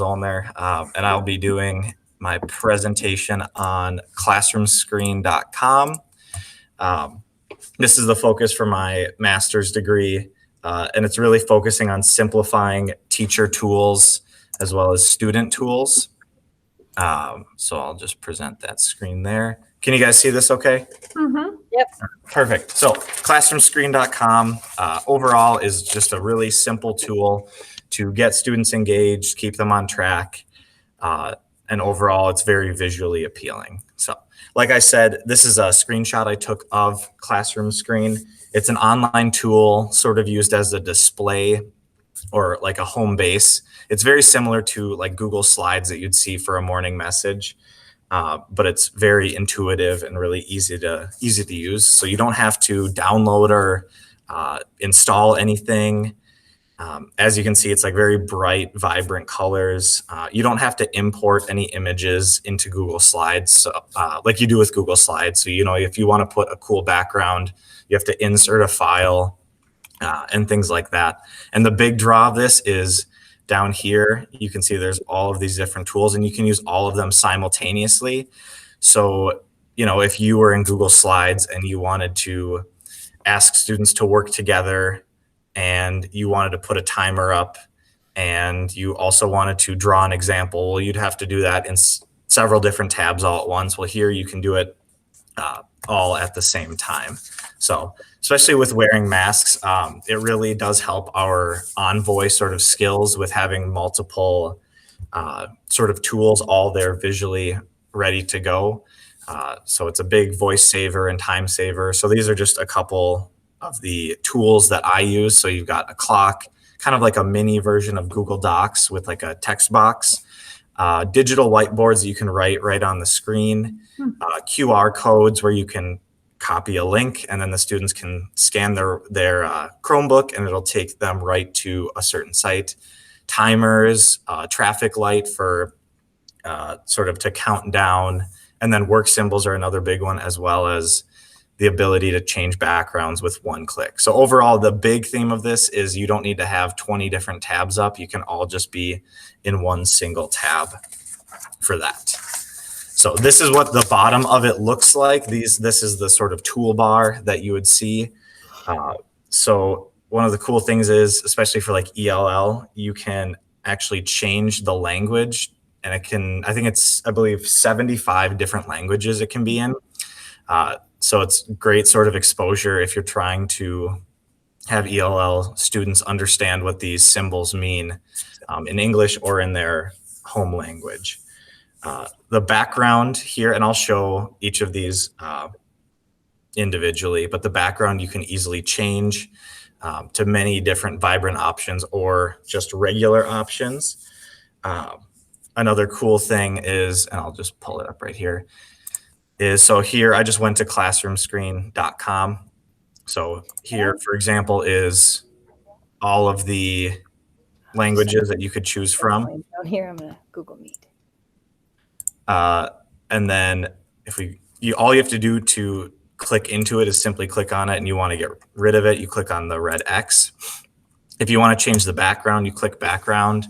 on there, and I'll be doing my presentation on classroomscreen.com. This is the focus for my master's degree, and it's really focusing on simplifying teacher tools as well as student tools. So I'll just present that screen there. Can you guys see this okay? Mm-hmm. Yep. Perfect. So classroomscreen.com overall is just a really simple tool to get students engaged, keep them on track, and overall it's very visually appealing. So like I said, this is a screenshot I took of Classroom Screen. It's an online tool sort of used as a display or like a home base. It's very similar to like Google Slides that you'd see for a morning message. But it's very intuitive and really easy to use. So you don't have to download or install anything. As you can see, it's like very bright, vibrant colors. You don't have to import any images into Google Slides like you do with Google Slides. So, you know, if you want to put a cool background, you have to insert a file and things like that. And the big draw of this is down here, you can see there's all of these different tools and you can use all of them simultaneously. So, you know, if you were in Google Slides and you wanted to ask students to work together and you wanted to put a timer up and you also wanted to draw an example, well, you'd have to do that in several different tabs all at once. Well, here you can do it all at the same time. So especially with wearing masks, it really does help our on-voice sort of skills with having multiple sort of tools all there visually ready to go. So it's a big voice saver and time saver. So these are just a couple of the tools that I use. So you've got a clock, kind of like a mini version of Google Docs with like a text box, digital whiteboards you can write right on the screen, QR codes where you can copy a link and then the students can scan their Chromebook and it'll take them right to a certain site. Timers, traffic light for sort of to count down, and then work symbols are another big one, as well as the ability to change backgrounds with one click. So overall, the big theme of this is you don't need to have 20 different tabs up. You can all just be in one single tab for that. So this is what the bottom of it looks like. This is the sort of toolbar that you would see. So one of the cool things is, especially for like ELL, you can actually change the language, and I think it's, I believe 75 different languages it can be in. So it's great sort of exposure if you're trying to have ELL students understand what these symbols mean in English or in their home language. The background here, and I'll show each of these individually, but the background you can easily change to many different vibrant options or just regular options. Another cool thing is, and I'll just pull it up right here, is so here I just went to classroomscreen.com. So here, for example, is all of the languages that you could choose from. Down here, I'm gonna Google Meet. And then if all you have to do to click into it is simply click on it, and you want to get rid of it, you click on the red X. If you want to change the background, you click background,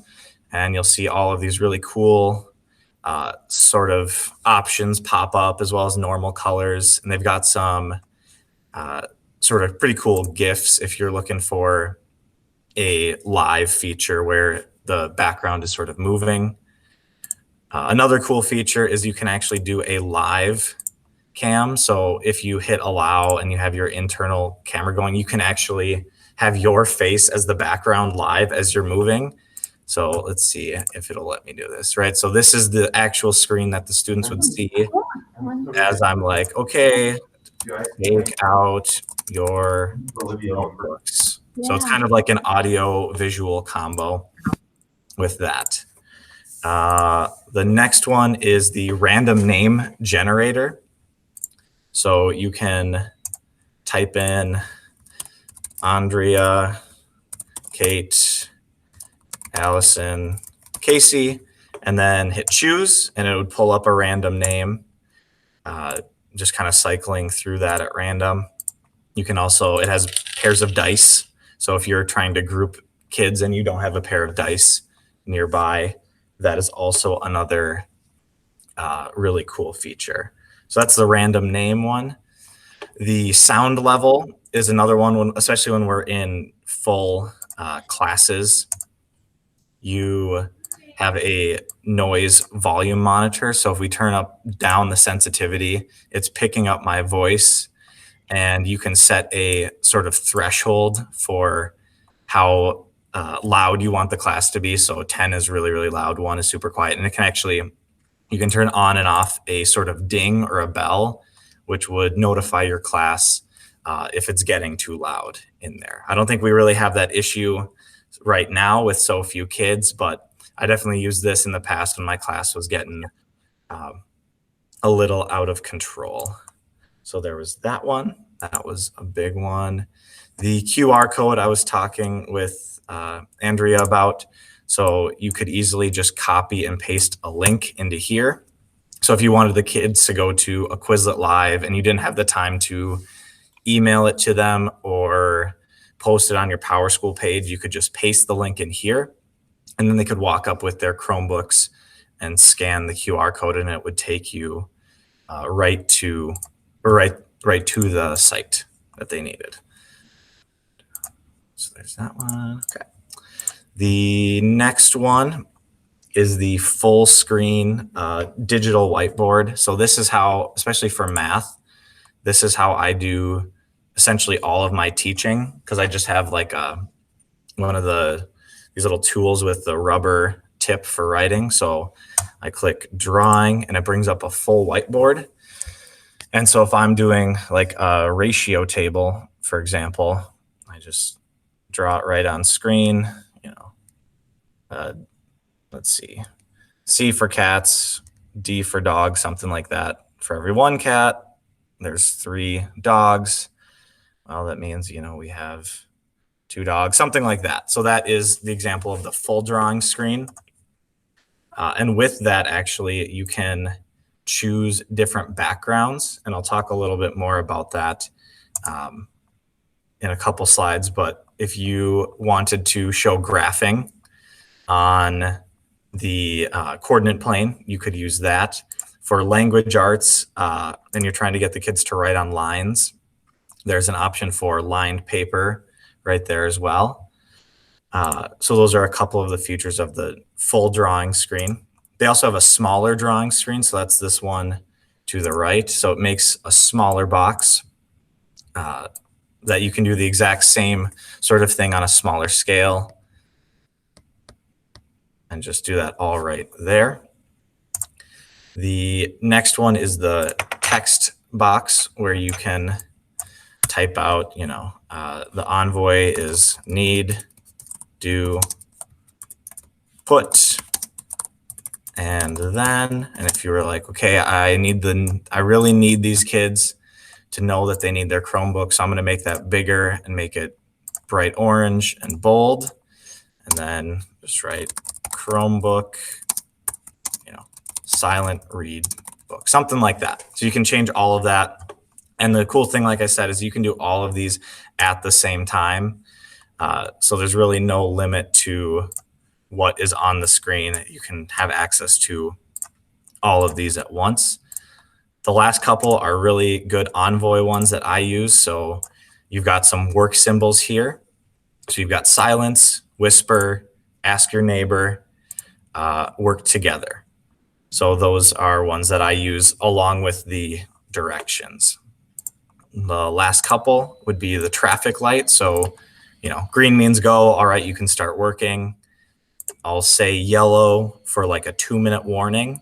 and you'll see all of these really cool sort of options pop up, as well as normal colors. And they've got some sort of pretty cool GIFs if you're looking for a live feature where the background is sort of moving. Another cool feature is you can actually do a live cam. So if you hit allow and you have your internal camera going, you can actually have your face as the background live as you're moving. So let's see if it'll let me do this, right? So this is the actual screen that the students would see as I'm like, okay, take out your notebooks. So it's kind of like an audio visual combo with that. The next one is the random name generator. So you can type in Andrea, Kate, Allison, Casey, and then hit choose, and it would pull up a random name, just kind of cycling through that at random. You can also, it has pairs of dice. So if you're trying to group kids and you don't have a pair of dice nearby, that is also another really cool feature. So that's the random name one. The sound level is another one, especially when we're in full classes. You have a noise volume monitor. So if we turn down the sensitivity, it's picking up my voice, and you can set a sort of threshold for how loud you want the class to be. So 10 is really, really loud, 1 is super quiet, and it can actually, you can turn on and off a sort of ding or a bell, which would notify your class if it's getting too loud in there. I don't think we really have that issue right now with so few kids, but I definitely used this in the past when my class was getting a little out of control. So there was that one. That was a big one. The QR code I was talking with Andrea about. So you could easily just copy and paste a link into here. So if you wanted the kids to go to a Quizlet Live and you didn't have the time to email it to them or post it on your PowerSchool page, you could just paste the link in here, and then they could walk up with their Chromebooks and scan the QR code, and it would take you right to the site that they needed. So there's that one. Okay. The next one is the full screen digital whiteboard. So this is how, especially for math, this is how I do essentially all of my teaching, because I just have like one of these little tools with the rubber tip for writing. So I click drawing and it brings up a full whiteboard. And so if I'm doing like a ratio table, for example, I just draw it right on screen, let's see, C for cats, D for dog, something like that. For every 1 cat, there's 3 dogs. Well, that means, we have 2 dogs, something like that. So that is the example of the full drawing screen. And with that, actually, you can choose different backgrounds. And I'll talk a little bit more about that in a couple slides. But if you wanted to show graphing on the coordinate plane, you could use that. For language arts, and you're trying to get the kids to write on lines, there's an option for lined paper right there as well. So those are a couple of the features of the full drawing screen. They also have a smaller drawing screen, so that's this one to the right. So it makes a smaller box that you can do the exact same sort of thing on a smaller scale. And just do that all right there. The next one is the text box, where you can type out, the envoy is need, do, put, and then, and if you were like, okay, I really need these kids to know that they need their Chromebook, so I'm going to make that bigger and make it bright orange and bold, and then just write Chromebook, silent read book, something like that. So you can change all of that. And the cool thing, like I said, is you can do all of these at the same time. So there's really no limit to what is on the screen. You can have access to all of these at once. The last couple are really good Envoy ones that I use. So you've got some work symbols here. So you've got silence, whisper, ask your neighbor, work together. So those are ones that I use along with the directions. The last couple would be the traffic light. So, green means go. All right, you can start working. I'll say yellow for like a 2-minute warning.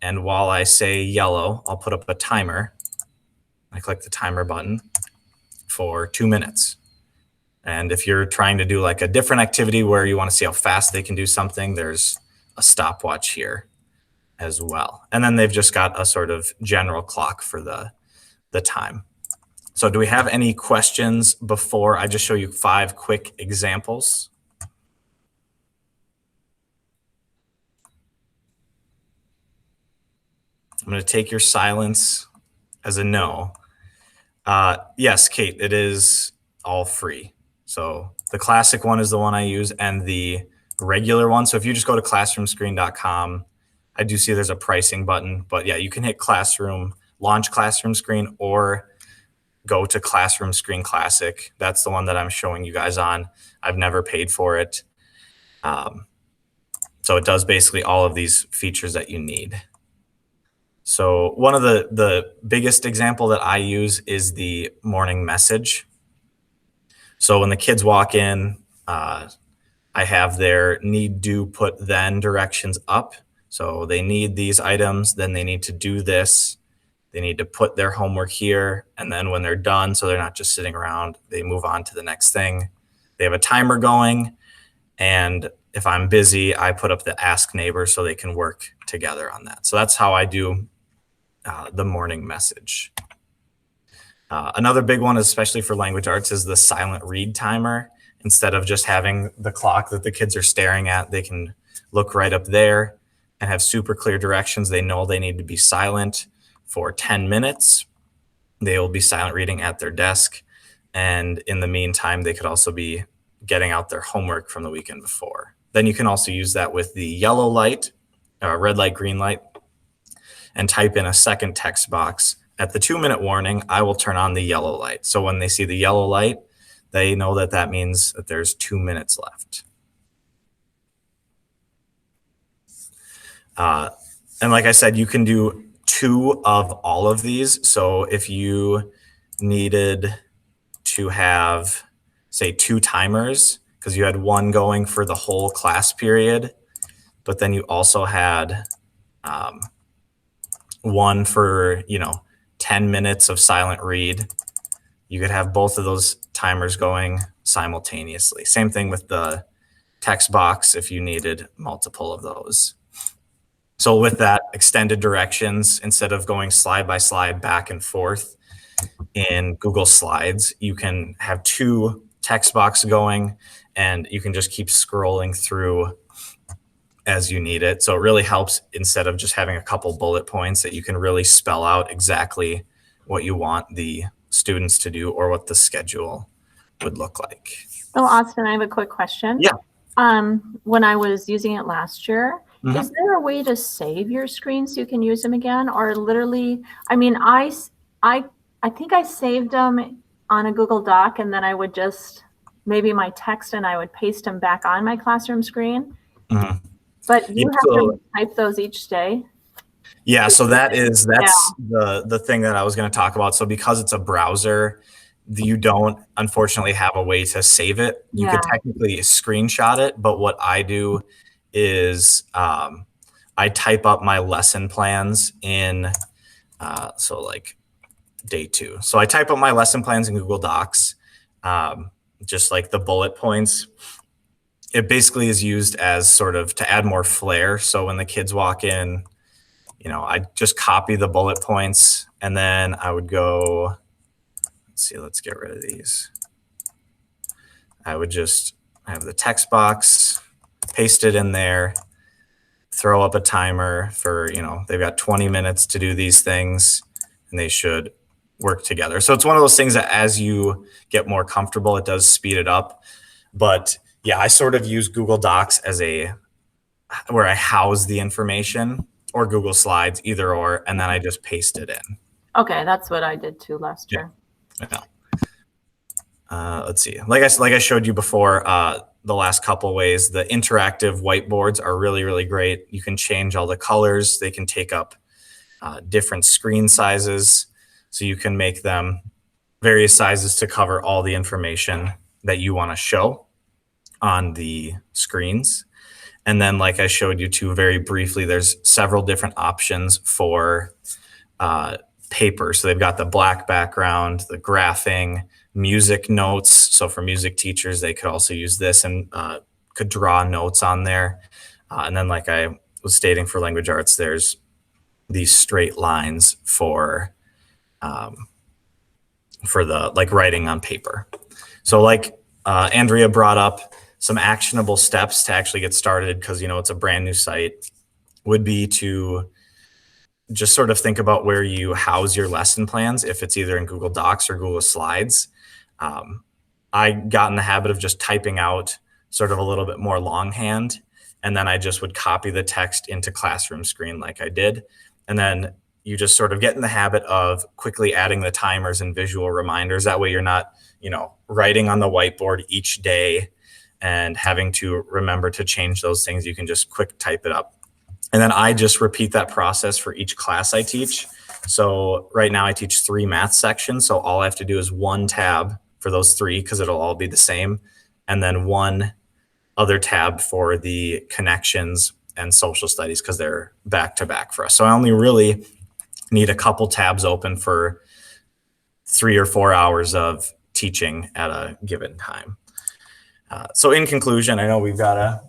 And while I say yellow, I'll put up a timer. I click the timer button for 2 minutes. And if you're trying to do like a different activity where you want to see how fast they can do something, there's a stopwatch here as well. And then they've just got a sort of general clock for the time. So do we have any questions before I just show you 5 quick examples? I'm going to take your silence as a no. Yes, Kate, it is all free. So the classic one is the one I use, and the regular one. So if you just go to classroomscreen.com, I do see there's a pricing button, but yeah, you can hit launch Classroom Screen, or go to Classroom Screen Classic. That's the one that I'm showing you guys on. I've never paid for it. So it does basically all of these features that you need. So one of the biggest example that I use is the morning message. So when the kids walk in, I have their need, do, put, then directions up. So they need these items, then they need to do this. They need to put their homework here. And then when they're done, so they're not just sitting around, they move on to the next thing. They have a timer going. And if I'm busy, I put up the ask neighbor so they can work together on that. So that's how I do the morning message. Another big one, especially for language arts, is the silent read timer. Instead of just having the clock that the kids are staring at, they can look right up there and have super clear directions. They know they need to be silent for 10 minutes. They will be silent reading at their desk. And in the meantime, they could also be getting out their homework from the weekend before. Then you can also use that with the yellow light, red light, green light, and type in a second text box. At the 2-minute warning, I will turn on the yellow light. So when they see the yellow light, they know that that means that there's 2 minutes left. And like I said, you can do 2 of all of these. So if you needed to have, say, 2 timers, because you had one going for the whole class period, but then you also had one for, 10 minutes of silent read, you could have both of those timers going simultaneously. Same thing with the text box if you needed multiple of those. So with that, extended directions, instead of going slide by slide back and forth in Google Slides, you can have 2 text boxes going, and you can just keep scrolling through as you need it. So it really helps, instead of just having a couple bullet points, that you can really spell out exactly what you want the students to do or what the schedule would look like. So Austin, I have a quick question. Yeah. When I was using it last year, Mhm. is there a way to save your screens so you can use them again? Or literally, I mean, I think I saved them on a Google Doc, and then I would just, maybe my text, and I would paste them back on my classroom screen. Mhm. But you Yeah, have to type those each day? Yeah, so that's the thing that I was going to talk about. So because it's a browser, you don't unfortunately have a way to save it. You could technically screenshot it, but what I do is I type up my lesson plans in so like day 2. So I type up my lesson plans in Google Docs, just like the bullet points. It basically is used as sort of to add more flair. So when the kids walk in, I just copy the bullet points, and then I would go, let's get rid of these. I would just have the text box, paste it in there, throw up a timer for, they've got 20 minutes to do these things, and they should work together. So it's one of those things that as you get more comfortable, it does speed it up. But yeah, I sort of use Google Docs as where I house the information, or Google Slides, either or, and then I just paste it in. Okay, that's what I did too last year. Yeah. Let's see. Like I showed you before, the last couple ways, the interactive whiteboards are really, really great. You can change all the colors. They can take up different screen sizes. So you can make them various sizes to cover all the information that you want to show on the screens. And then, like I showed you too very briefly, there's several different options for paper. So they've got the black background, the graphing, music notes. So for music teachers, they could also use this and could draw notes on there. And then, like I was stating, for language arts, there's these straight lines for the writing on paper. So like Andrea brought up, some actionable steps to actually get started, because it's a brand new site, would be to just sort of think about where you house your lesson plans, if it's either in Google Docs or Google Slides. I got in the habit of just typing out sort of a little bit more longhand. And then I just would copy the text into Classroom Screen like I did. And then you just sort of get in the habit of quickly adding the timers and visual reminders. That way you're not, writing on the whiteboard each day and having to remember to change those things. You can just quick type it up. And then I just repeat that process for each class I teach. So right now I teach 3 math sections. So all I have to do is 1 tab for those 3 because it'll all be the same. And then 1 other tab for the connections and social studies because they're back to back for us. So I only really need a couple tabs open for 3 or 4 hours of teaching at a given time. So in conclusion, I know we've got to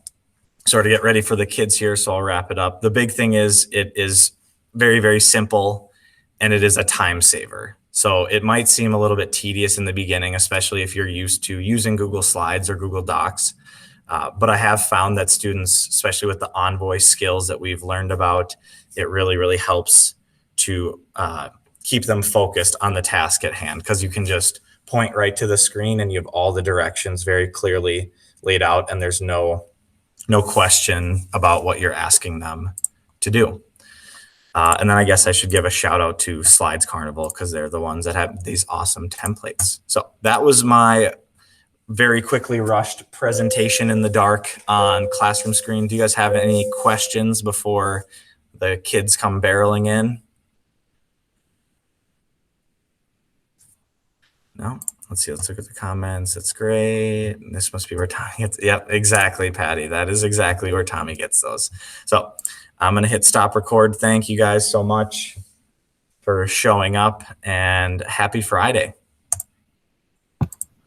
sort of get ready for the kids here, so I'll wrap it up. The big thing is it is very, very simple, and it is a time saver. So it might seem a little bit tedious in the beginning, especially if you're used to using Google Slides or Google Docs. But I have found that students, especially with the on-voice skills that we've learned about, it really, really helps to keep them focused on the task at hand because you can just point right to the screen and you have all the directions very clearly laid out and there's no question about what you're asking them to do. And then I guess I should give a shout out to Slides Carnival because they're the ones that have these awesome templates. So that was my very quickly rushed presentation in the dark on Classroom Screen. Do you guys have any questions before the kids come barreling in? No? Let's see. Let's look at the comments. That's great. This must be where Tommy gets. Yep, exactly, Patty. That is exactly where Tommy gets those. So I'm going to hit stop record. Thank you guys so much for showing up and happy Friday.